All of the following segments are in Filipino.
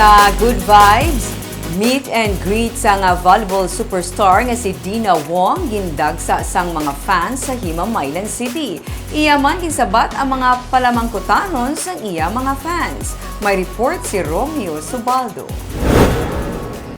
sa Good Vibes, meet and greet sa nga volleyball superstar nga si Dina Wong gindagsa sang mga fans sa Himamaylan City. Iya man ginsabat ang mga palamangkutanon sang iya mga fans. May report si Romeo Subaldo.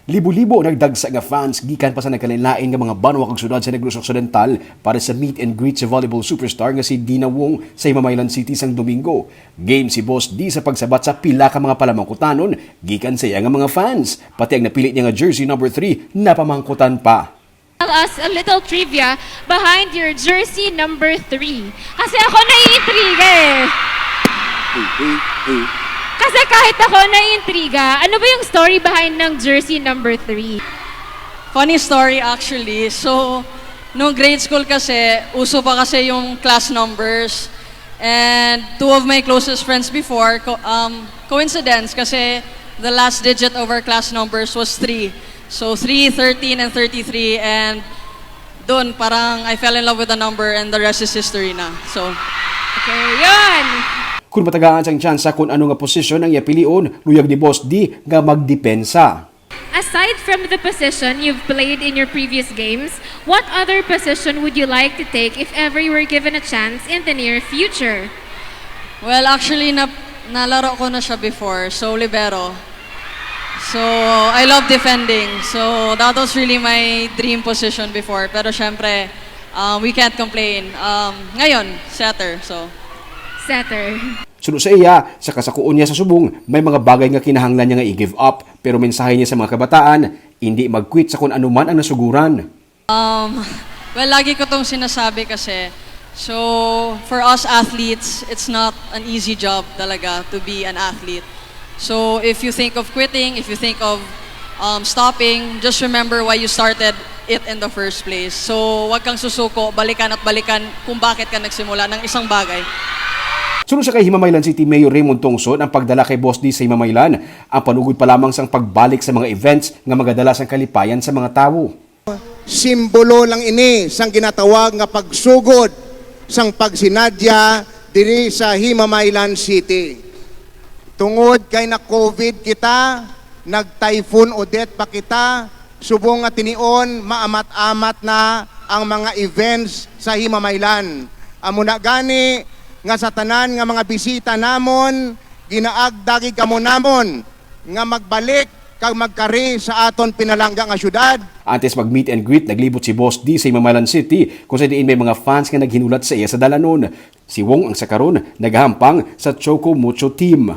Libo-libo nagdagsa nga fans gikan pa sa nagkalain-lain nga mga banwa kag syudad sa Negros Occidental para sa meet and greet sa volleyball superstar nga si Dina Wong sa Himamaylan City sang Domingo. Game si Boss D sa pagsabat sa pila ka mga palamangkutanon gikan sa iya nga mga fans. Pati ang napili niya nga jersey number 3 napamangkutan pa. Tell us a little trivia behind your jersey number 3. Kasi ako naiintriga eh. Kasi kahit ako naiintriga, ano ba yung story behind ng jersey number 3? Funny story actually. So, nung grade school kasi, uso pa kasi yung class numbers. And two of my closest friends before, coincidence kasi the last digit of our class numbers was 3. So 3, 13, and 33. And doon, parang I fell in love with the number and the rest is history na. So, Okay, yun! Kung matagaan sang tsansa kung ano nga posisyon ang iyapilion, luyag ni Boss D nga magdepensa. Aside from the position you've played in your previous games, what other position would you like to take if ever you were given a chance in the near future? well, actually, nalaro ko na siya before. So, libero. So, I love defending. So, that was really my dream position before. Pero syempre, we can't complain. Ngayon, setter. So, Setter. Sunod sa iya, sa kasakuon niya sa subong, may mga bagay nga kinahanglan niya nga i-give up. Pero mensahe niya sa mga kabataan, hindi mag-quit sa kung anuman ang nasuguran. well, lagi ko tong sinasabi kasi, so, for us athletes, it's not an easy job talaga to be an athlete. So, if you think of quitting, if you think of stopping, just remember why you started it in the first place. So, wag kang susuko, balikan at balikan kung bakit ka nagsimula ng isang bagay. Sunod sa kay Himamaylan City Mayor Raymond Tongson ang pagdala kay Boss D sa Himamaylan, ang panugod pa lamang sang pagbalik sa mga events nga magadala sang kalipayan sa mga tawo. Simbolo lang ini sang ginatawag nga pagsugod sang pagsinadya diri sa Himamaylan City. Tungod kay na COVID kita, nag-typhoon Odette pa kita, subong nga tinion maamat-amat na ang mga events sa Himamaylan. Amo na gani nga sa tanan nga mga bisita namon, ginaagdagi kamo namon nga magbalik kag magkari sa aton pinalangga nga syudad. Antes mag-meet and greet, naglibot si Boss D sa Himamaylan City kung sa diin may mga fans nga naghinulat sa iya sa dalanon. Si Wong ang sakaron naghahampang sa Choco Mucho Team.